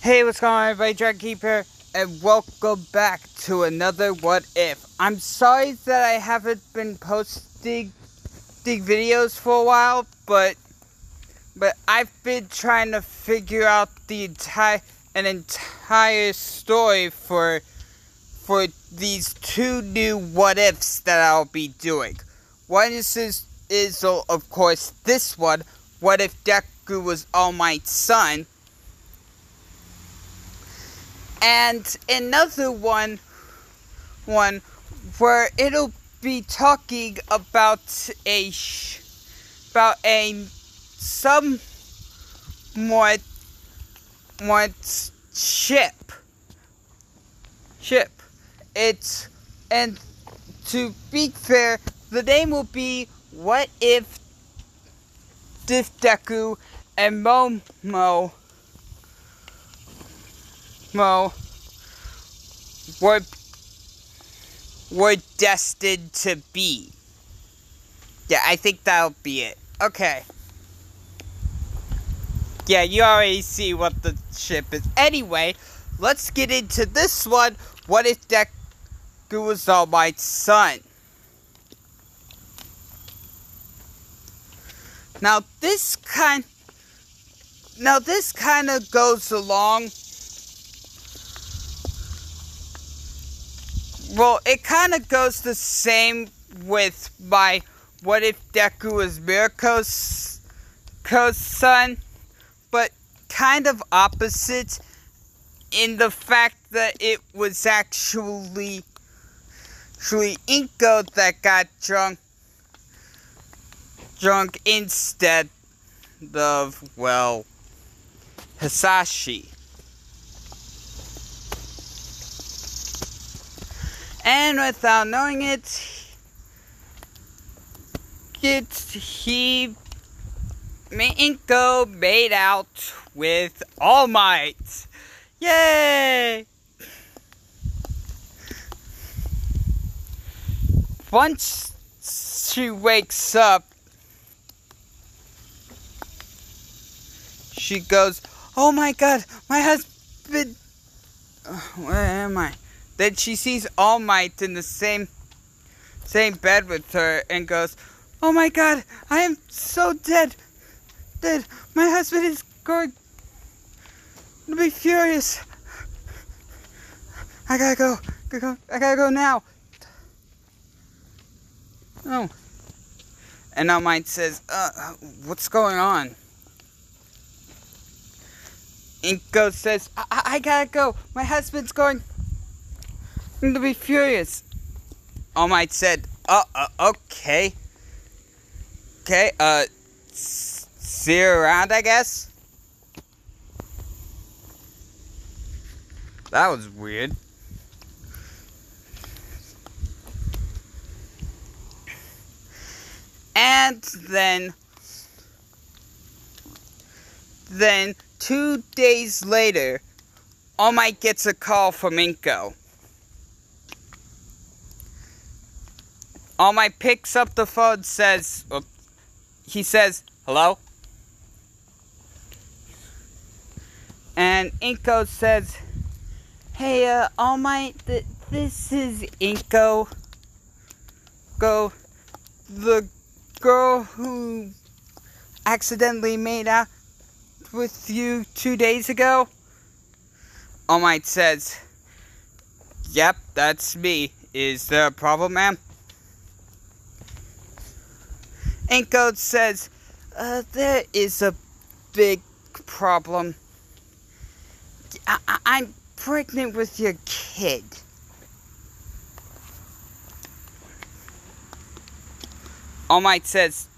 Hey, what's going on, everybody? Dragon Keeper, and welcome back to another What If. I'm sorry that I haven't been posting videos for a while, but I've been trying to figure out an entire story for these two new What Ifs that I'll be doing. One is of course this one. What if Deku was All Might's son? And another one where it'll be talking about a somewhat ship. And to be fair, the name will be What If Deku and Momo were destined to be. Yeah, I think that'll be it. Okay. Yeah, you already see what the ship is. Anyway, let's get into this one. What if Deku was All Might's son? Now this kind of goes along. Well, it kind of goes the same with my What If Deku was Mirko's son, but kind of opposite in the fact that it was actually Inko that got drunk instead of, well, Hisashi. And without knowing it, Inko made out with All Might. Yay! Once she wakes up, she goes, "Oh my God, my husband! Where am I?" Then she sees All Might in the same bed with her and goes, "Oh my God, I am so dead. My husband is going to be furious. I gotta go now." Oh. And All Might says, what's going on?" Inko says, I gotta go. My husband's going to be furious. All Might said, okay. Okay, see you around, I guess. That was weird. And then 2 days later, All Might gets a call from Inko. All Might picks up the phone, he says, "Hello?" And Inko says, "Hey, All Might, this is Inko. The girl who accidentally made out with you 2 days ago." All Might says, "Yep, that's me. Is there a problem, ma'am?" Inko says, there is a big problem. I'm pregnant with your kid." All Might says,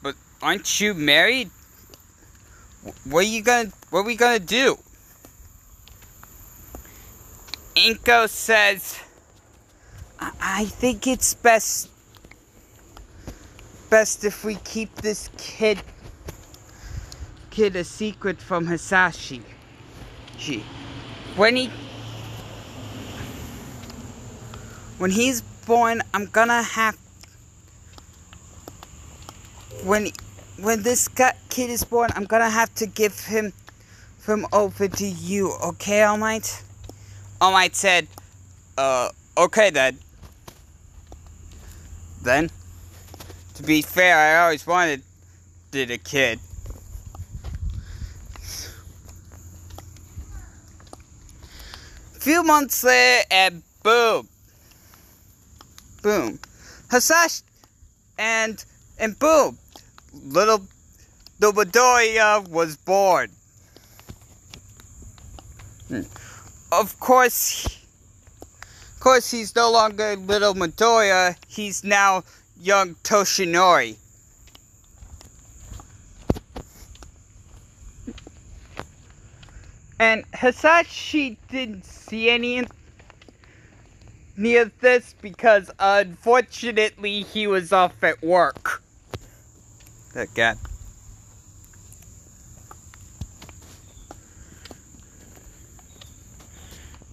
"But aren't you married? What are we gonna do?" Inko says, I think it's best if we keep this kid a secret from Hisashi. When he's born, I'm gonna have when this kid is born, I'm gonna have to give him him over to you, okay, All Might? All Might said, okay then. Then, to be fair, I always wanted a kid. Few months later, and boom. Hasashi, and boom. Little Midoriya was born. Of course, he's no longer little Midoriya. He's now young Toshinori. And Hasashi didn't see any of this because, unfortunately, he was off at work. Again.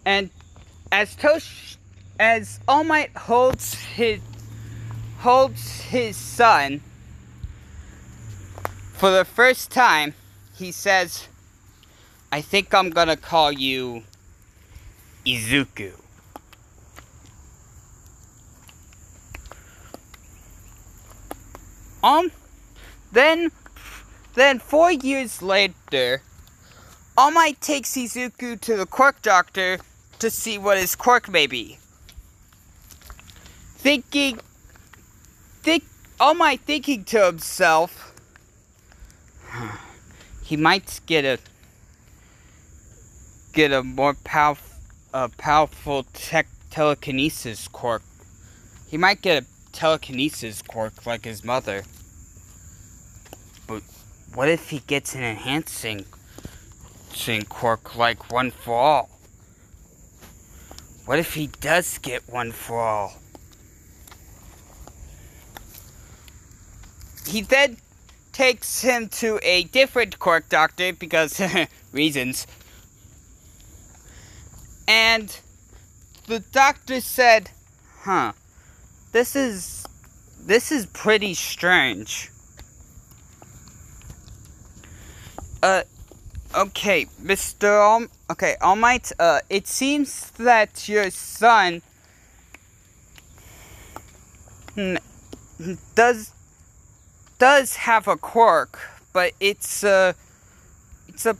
And as All Might holds his son for the first time, he says, I think I'm gonna call you Izuku. Then 4 years later, All Might takes Izuku to the Cork doctor to see what his quirk may be. All Might thinking to himself, he might get a more powerful telekinesis quirk. He might get a telekinesis quirk like his mother. But what if he gets an enhancing quirk like One for All? What if he does get One for All? He then takes him to a different quirk doctor because reasons. And the doctor said, this is pretty strange. Okay, All Might, it seems that your son does have a quirk, but it's a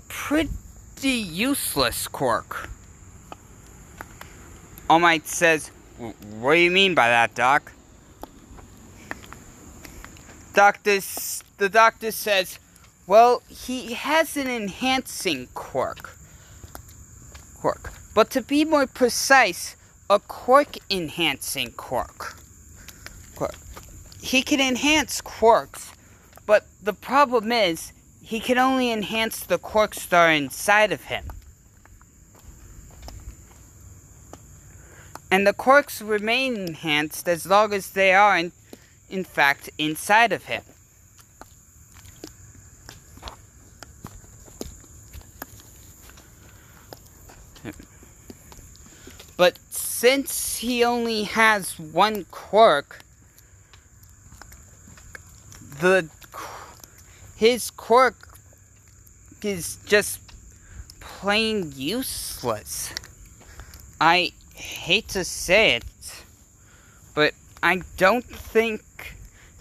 pretty useless quirk. All Might says, what do you mean by that, Doc? The doctor says, well, he has an enhancing quirk. But to be more precise, a quirk enhancing quirk. He can enhance quirks, but the problem is, he can only enhance the quirks that are inside of him. And the quirks remain enhanced as long as they are, in fact, inside of him. But since he only has one quirk, his quirk is just plain useless. I hate to say it, but I don't think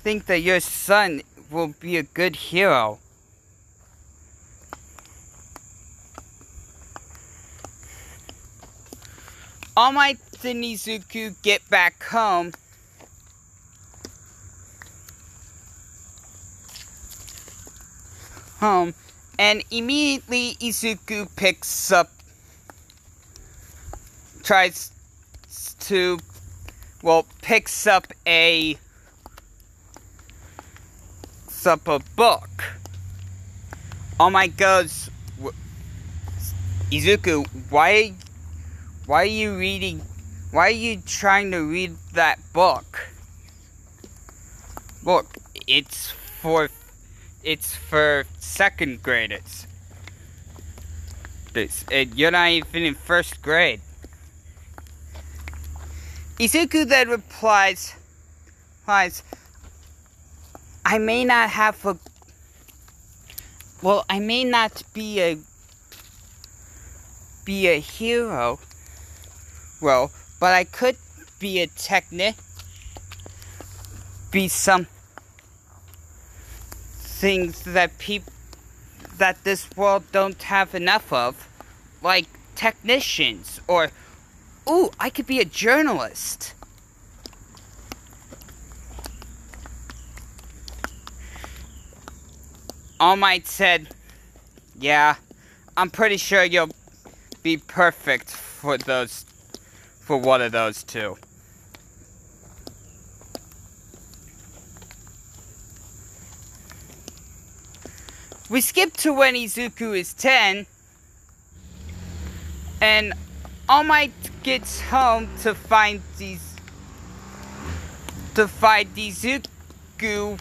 that your son will be a good hero. All Might and Izuku get back home. And immediately Izuku picks up a book. All Might goes, Izuku, why are you trying to read that book? Look, it's for second graders. You're not even in first grade. Izuku then replies, I may not be be a hero. Well, but I could be a be some things that that this world don't have enough of, like technicians, or ooh, I could be a journalist. All Might said, yeah, I'm pretty sure you'll be perfect for one of those two. We skip to when Izuku is 10, and All Might gets home to find Izuku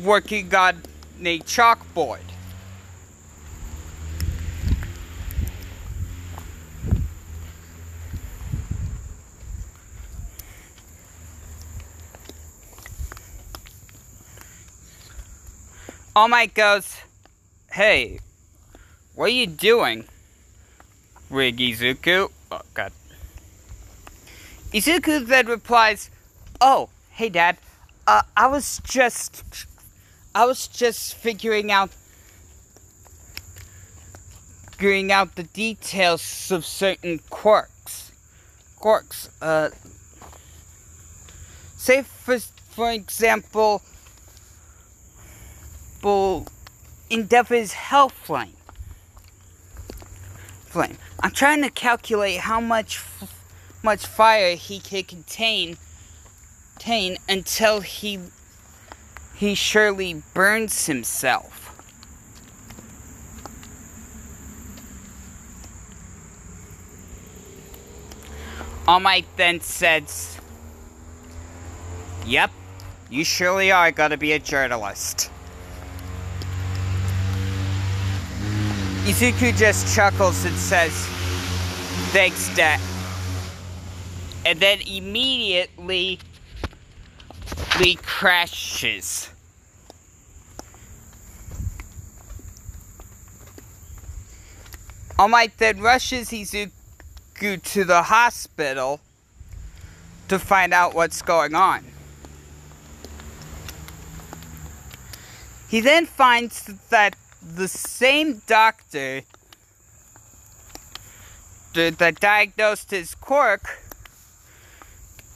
working on a chalkboard. All Might goes, hey, what are you doing? Rig Izuku. Oh, God. Izuku then replies, oh, hey, Dad. I was just figuring out the details of certain quirks. Say for example, Endeavor's hell flame. I'm trying to calculate how much fire he can contain until he surely burns himself. All Might then says, yep, you surely are gonna be a journalist. Izuku just chuckles and says, thanks, Dad. And then immediately crashes. All Might then rushes Izuku to the hospital to find out what's going on. He then finds that the same doctor that diagnosed his Cork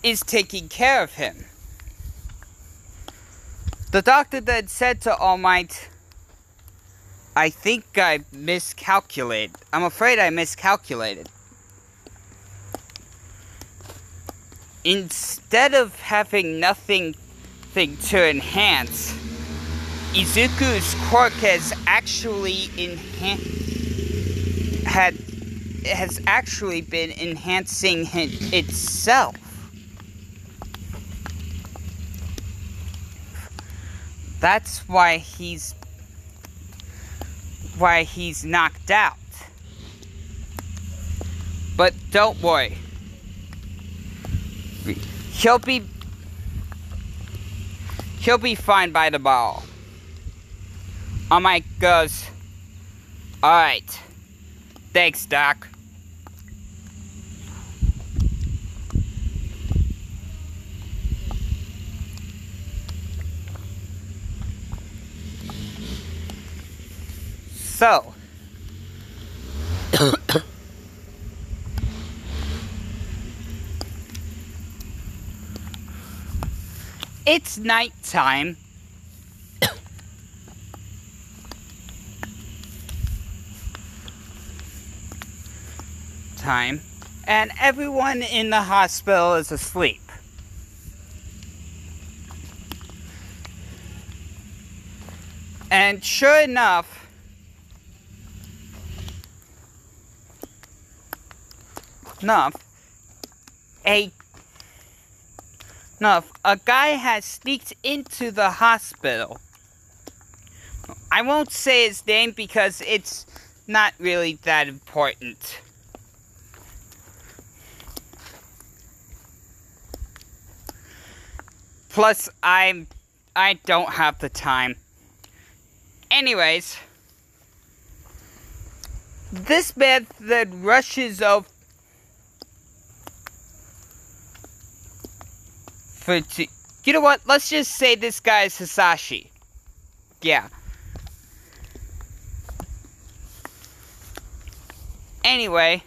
is taking care of him. The doctor then said to All Might, I think I miscalculated. I'm afraid I miscalculated. Instead of having nothing to enhance, Izuku's Cork has actually been enhancing itself. That's why he's knocked out. But don't worry. He'll be fine by tomorrow. All Might goes, alright. Thanks, Doc. So, it's nighttime. And everyone in the hospital is asleep. And sure enough, a guy has sneaked into the hospital. I won't say his name because it's not really that important. Plus, I don't have the time Anyways, this man then rushes over you know what? Let's just say this guy is Hisashi. Yeah. Anyway,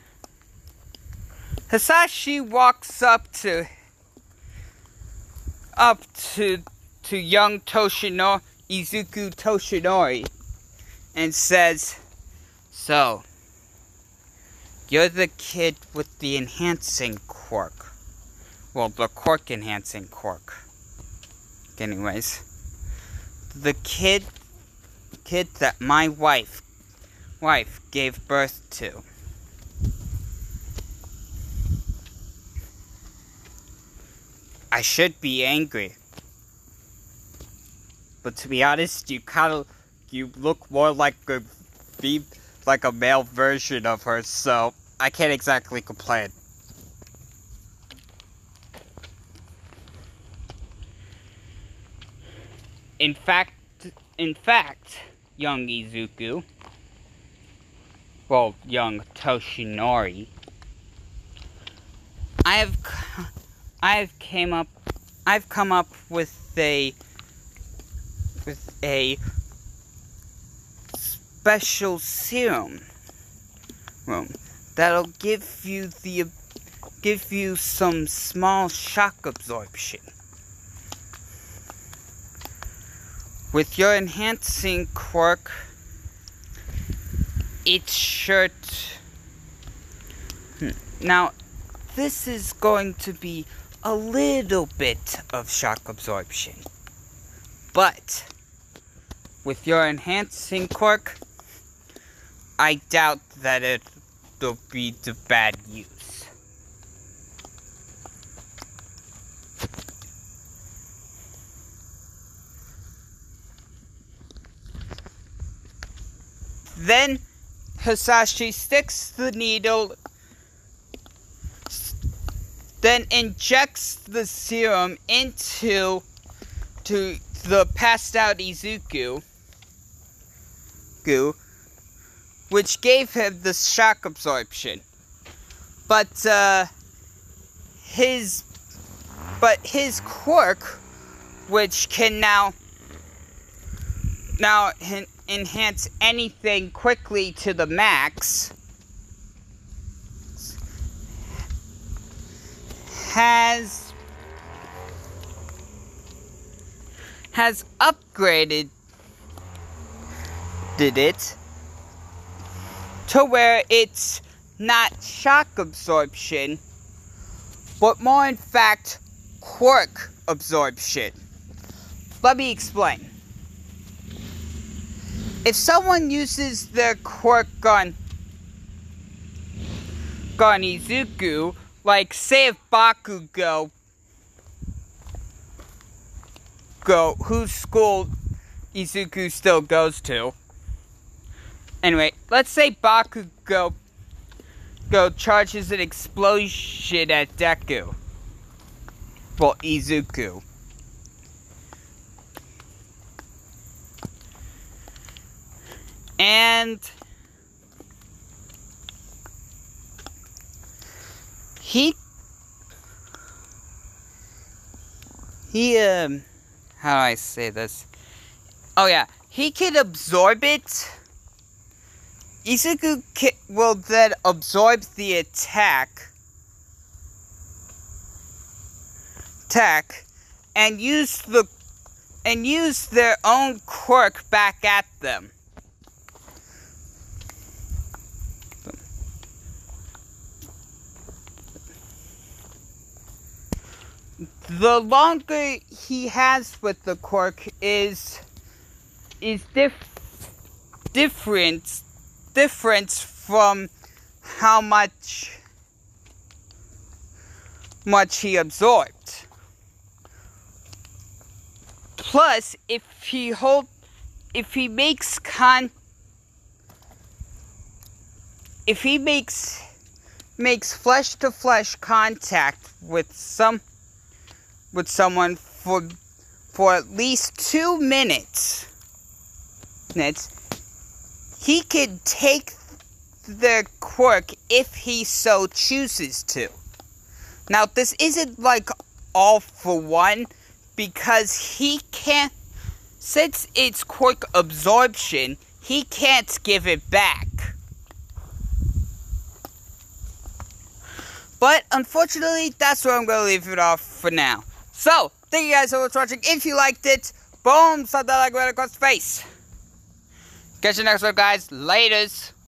Hisashi walks up to young Toshinori, Izuku Toshinori, and says, "So, you're the kid with the enhancing quirk. Well, the quirk enhancing quirk. Anyways, the kid that my wife gave birth to." I should be angry, but to be honest, you look more like a male version of her, so I can't exactly complain. In fact, young Izuku, well, young Toshinori, I've come up with a special serum that'll give you some small shock absorption. With your enhancing quirk, it's sure to... Now, this is going to be a little bit of shock absorption. But, with your enhancing quirk, I doubt that it'll be the bad use. Then, Hisashi sticks the needle, then injects the serum into the passed out Izuku, which gave him the shock absorption. But his quirk, which can now enhance anything quickly to the max, has upgraded it to where it's not shock absorption, but more in fact quirk absorption. Let me explain. If someone uses their quirk on Izuku, like say if Bakugo, whose school Izuku still goes to. Anyway, let's say Bakugo charges an explosion at Deku. Well, Izuku. And how do I say this? Oh yeah, he can absorb it. Izuku will then absorb the attack and use their own quirk back at them. The longer he has with the quirk is different from how much he absorbed. Plus, if he makes flesh to flesh contact with someone for at least 2 minutes, weakness, he can take the quirk if he so chooses to. Now, this isn't like all for one, because he can't, since it's quirk absorption, he can't give it back. But unfortunately, that's where I'm going to leave it off for now. So, thank you guys so much for watching. If you liked it, boom, slap that like right across the face. Catch you next one, guys. Laters.